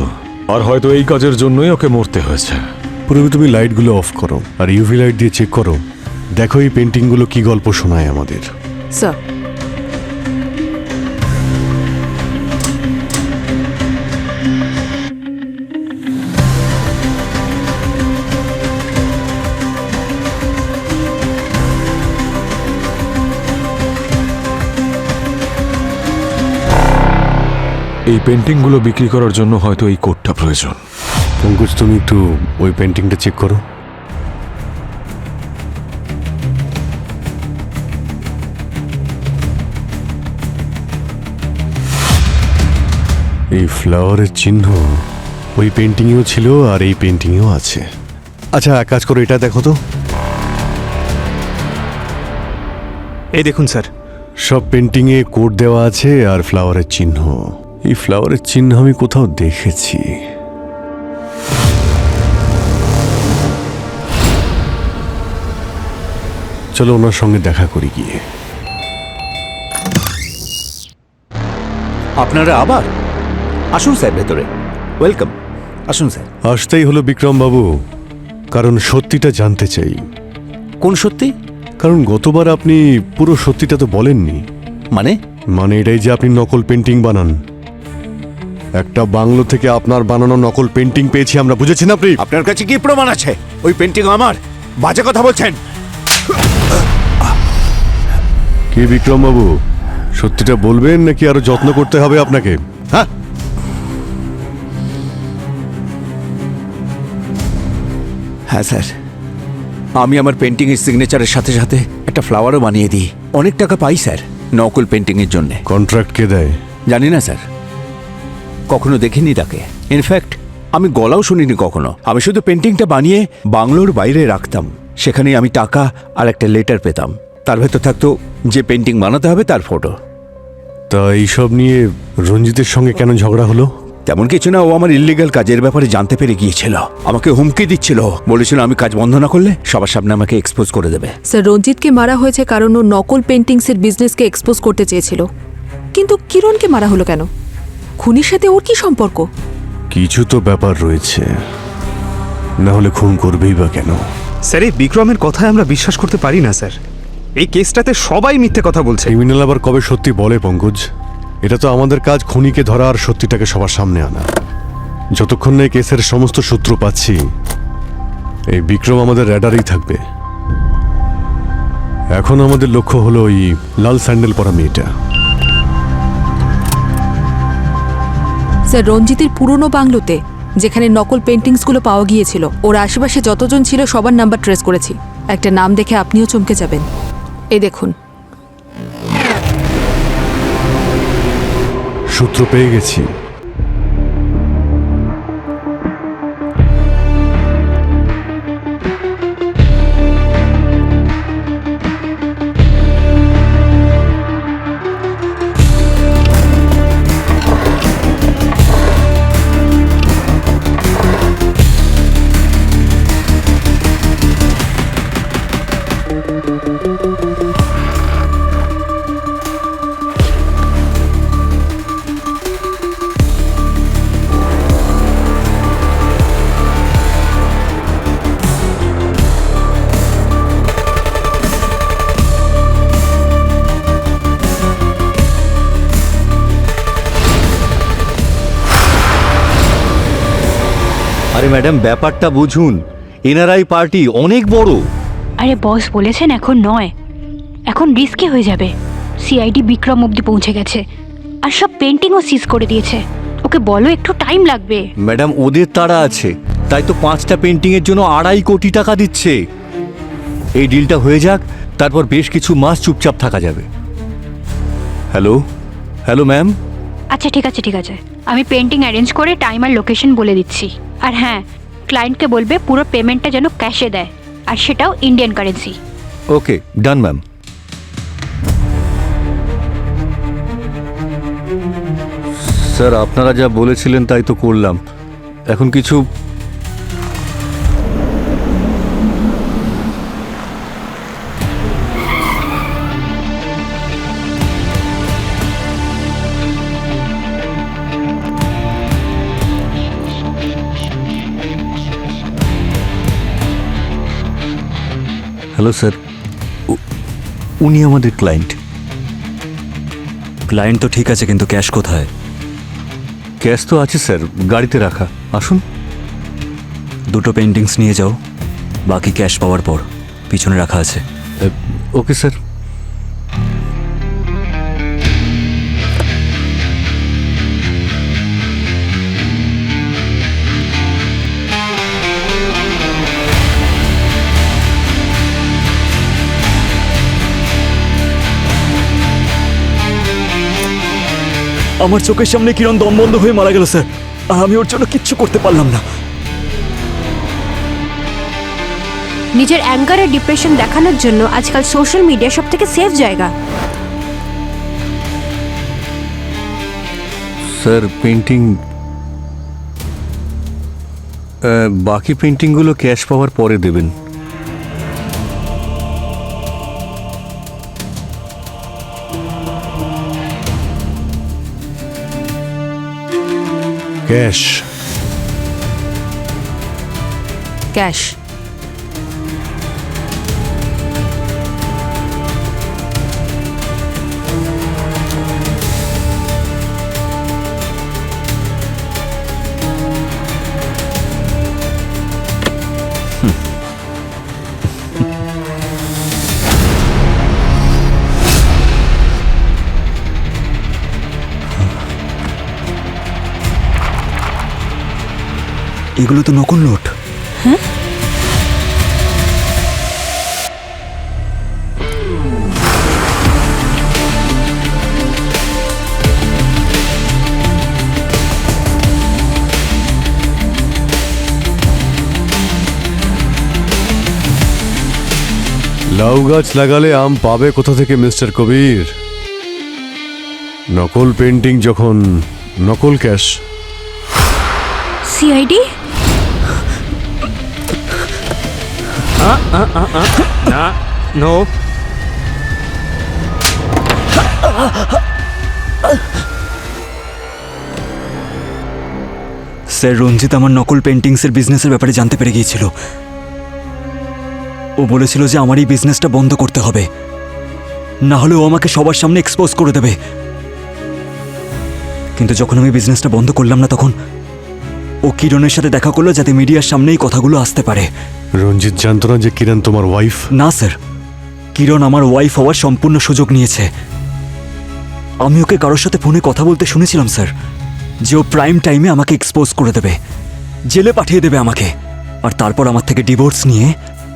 S7: আর হয়তো এই কাজের জন্যই ওকে মরতে হয়েছে।
S1: পুরো তুমি লাইটগুলো অফ করো আর ইউভি লাইট দিয়ে চেক করো দেখো এই পেন্টিংগুলো কি গল্প শোনায় আমাদের।
S4: স্যার,
S7: এই পেন্টিংগুলো বিক্রি করার জন্য হয়তো এই কোডটা প্রয়োজন।
S1: পঙ্কজ, তুমি একটু ওই পেন্টিংটা চেক করো। এই ফ্লাওয়ারের চিহ্ন ওই পেন্টিংয়েও ছিল আর এই পেন্টিংয়েও আছে। আচ্ছা, এক কাজ করো, এটা দেখো তো।
S3: এই দেখুন স্যার,
S1: সব পেন্টিংয়ে কোড দেওয়া আছে আর ফ্লাওয়ারের চিহ্ন। এই ফ্লাওয়ারের চিহ্ন আমি কোথাও দেখেছি। চলো ওনার সঙ্গে দেখা করি গিয়ে।
S10: আপনারা আবার আসুন স্যার ভেতরে। ওয়েলকাম, আসুন স্যার।
S1: আসতেই হলো বিক্রম বাবু, কারণ সত্যিটা জানতে চাই।
S10: কোন সত্যি?
S1: কারণ গতবার আপনি পুরো সত্যিটা তো বলেননি।
S10: মানে
S1: এটাই যে আপনি নকল পেন্টিং বানান। একটা বাংলো থেকে আপনার বানানো নকল পেন্টিং পেয়েছি আমরা, বুঝেছেন আপনি?
S10: আপনার কাছে কি প্রমাণ আছে? ওই পেন্টিং আমার। বাজে কথা বলছেন।
S1: কি বিক্রম বাবু, সত্যিটা বলবেন নাকি আরো যত্ন করতে হবে আপনাকে? হ্যাঁ,
S10: হ্যাঁ স্যার, আমি আমার পেন্টিংয়ের সিগনেচারের সাথে সাথে একটা ফ্লাওয়ারও বানিয়ে দিই। অনেক টাকা পাই স্যার নকল পেন্টিংয়ের জন্য।
S1: কন্ট্রাক্ট কে দেয়
S10: জানি না স্যার, কখনো দেখিনি তাকে। ইনফ্যাক্ট আমি গলাও শুনিনি কখনো। আমি শুধু পেন্টিংটা বানিয়ে বাংলোর বাইরে রাখতাম। সেখানে আমি টাকা আর একটা লেটার পেতাম। তার ভেতর থাকতো যে পেন্টিং বানাতে হবে তার ফটো।
S1: তা এইসব নিয়ে রঞ্জিতের সঙ্গে কেন ঝগড়া হলো?
S10: তেমন কিছু না, ও আমার ইল্লিগাল কাজের ব্যাপারে জানতে পেরে গিয়েছিল। আমাকে হুমকি দিচ্ছিল, বলেছিল আমি কাজ বন্ধ না করলে সবার সামনে আমাকে এক্সপোজ করে দেবে।
S4: স্যার, রঞ্জিতকে মারা হয়েছে কারণ ও নকল পেন্টিংসের বিজনেসকে এক্সপোজ করতে চেয়েছিল। কিন্তু কিরণকে মারা হলো কেন? খুনির সাথে ওর কি সম্পর্ক?
S1: কিছু তো ব্যাপার রয়েছে, না হলে খুন করবেই বা কেন?
S3: স্যার, এই বিক্রমের কথায় আমরা বিশ্বাস করতে পারি না স্যার। এই কেসটাতে সবাই মিথ্যে কথা বলছে।
S1: ক্রিমিনাল আবার কবে সত্যি বলে পঙ্কজ? এটা তো আমাদের কাজ, খুনিকে ধরা আর সত্যিটাকে সবার সামনে আনা। যতক্ষণ না এই কেসের সমস্ত সূত্র পাচ্ছি, এই বিক্রম আমাদের র্যাডারেই থাকবে। এখন আমাদের লক্ষ্য হলো ওই লাল স্যান্ডেল পরা মেয়েটা।
S4: স্যার, রঞ্জিতের পুরনো বাংলোতে যেখানে নকল পেন্টিংসগুলো পাওয়া গিয়েছিল, ওর আশেপাশে যতজন ছিল সবার নাম্বার ট্রেস করেছি। একটা নাম দেখে আপনিও চমকে যাবেন। এই দেখুন,
S1: সূত্র পেয়ে গেছি।
S12: আরে ম্যাডাম, ব্যাপারটা বুঝুন। এনআরআই পার্টি অনেক বড়।
S5: আরে বস বলেছেন এখন নয়, এখন রিস্কি হয়ে যাবে। সিআইডি বিক্রম অব্দি পৌঁছে গেছে আর সব পেন্টিংও সিজ করে দিয়েছে। ওকে বলো একটু টাইম লাগবে।
S12: ম্যাডাম, ওদের তাড়া আছে, তাই তো 5টা পেন্টিংয়ের জন্য 2.5 কোটি টাকা দিচ্ছে। এই ডিলটা হয়ে যাক, তারপর বেশ কিছু মাস চুপচাপ থাকা যাবে। Hello hello ma'am.
S5: আচ্ছা ঠিক আছে ঠিক আছে, আমি পেন্টিং অ্যারেঞ্জ করে টাইম আর লোকেশন বলে দিচ্ছি। আর হ্যাঁ, ক্লায়েন্টকে বলবে পুরো পেমেন্টটা যেন ক্যাশে দেয়, আর সেটাও ইন্ডিয়ান কারেন্সি।
S12: ওকে, ডান ম্যাম। স্যার, আপনারা যা বলেছিলেন তাই তো করলাম। এখন কিছু হ্যালো স্যার। উনি আমাদের ক্লায়েন্ট।
S14: ক্লায়েন্ট তো ঠিক আছে, কিন্তু ক্যাশ কোথায়?
S12: ক্যাশ তো আছে স্যার, গাড়িতে রাখা। আসুন।
S14: দুটো পেন্টিংস নিয়ে যাও, বাকি ক্যাশ পাওয়ার পর পিছনে রাখা আছে।
S12: Okay sir.
S14: আমার চোখের সামনে কিরণ দম বন্ধ হয়ে মারা গেল স্যার, আর আমি ওর জন্য কিচ্ছু করতে পারলাম না।
S5: নিজের অ্যাঙ্গার আর ডিপ্রেশন দেখানোর জন্য আজকাল সোশ্যাল মিডিয়া সব থেকে সেফ জায়গা।
S12: স্যার পেন্টিং, বাকি পেন্টিংগুলো ক্যাশ পাওয়ার পরে দেবেন।
S1: ক্যাশ।
S4: ক্যাশ।
S14: এগুলো তো নকল নোট।
S11: হ্যাঁ,
S1: লাউ গাছ লাগালে আম পাবে কোথা থেকে মিস্টার কবির? নকল পেন্টিং যখন নকল ক্যাশ।
S5: সিআইডি?
S3: না, নো।
S14: স্যার, রঞ্জিত আমার নকল পেন্টিংসের বিজনেসের ব্যাপারে জানতে পেরে গিয়েছিল। ও বলেছিল যে আমার এই বিজনেসটা বন্ধ করতে হবে, না হলে ও আমাকে সবার সামনে এক্সপোজ করে দেবে। কিন্তু যখন আমি বিজনেসটা বন্ধ করলাম না, তখন ও কিরণের সাথে দেখা করলো যাতে মিডিয়ার সামনেই কথাগুলো আসতে পারে।
S1: রঞ্জিত জানতো না যে কিরণ তোমার ওয়াইফ?
S14: না স্যার, কিরণ আমার ওয়াইফ হওয়ার সম্পূর্ণ সুযোগ নিয়েছে। আমি ওকে কারোর সাথে ফোনে কথা বলতে শুনেছিলাম স্যার, যে ও প্রাইম টাইমে আমাকে এক্সপোজ করে দেবে, জেলে পাঠিয়ে দেবে আমাকে, আর তারপর আমার থেকে ডিভোর্স নিয়ে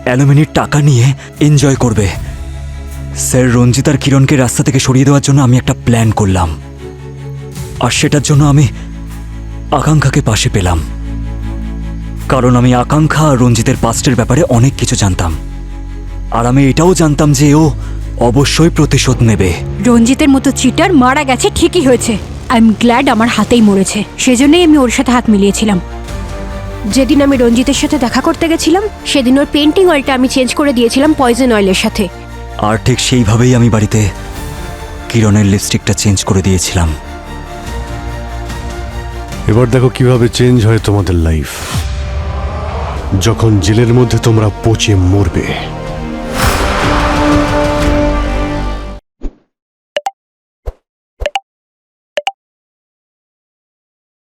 S14: অ্যালুমিনির টাকা নিয়ে এনজয় করবে। স্যার, রঞ্জিত আর কিরণকে রাস্তা থেকে সরিয়ে দেওয়ার জন্য আমি একটা প্ল্যান করলাম, আর সেটার জন্য আমি আকাঙ্ক্ষাকে পাশে পেলাম। কারণ আমি আকাঙ্ক্ষা আর রঞ্জিতের পাস্টের ব্যাপারে অনেক কিছু জানতাম, আর আমি এটাও জানতাম যে ও অবশ্যই প্রতিশোধ নেবে।
S5: রঞ্জিতের মতো চিটার মারা গেছে, ঠিকই হয়েছে। আই এম গ্ল্যাড আমার হাতেই মরেছে, সেজন্যই আমি ওর সাথে হাত মিলিয়েছিলাম। যেদিন আমি রঞ্জিতের সাথে দেখা করতে গেছিলাম, সেদিন ওর পেন্টিং অয়েলটা আমি চেঞ্জ করে দিয়েছিলাম পয়জন অয়েলের সাথে।
S14: আর ঠিক সেইভাবেই আমি বাড়িতে কিরণের লিপস্টিকটা চেঞ্জ করে দিয়েছিলাম।
S1: এবার দেখো কিভাবে চেঞ্জ হয় তোমাদের লাইফ যখন জেলের মধ্যে তোমরা পচে মরবে।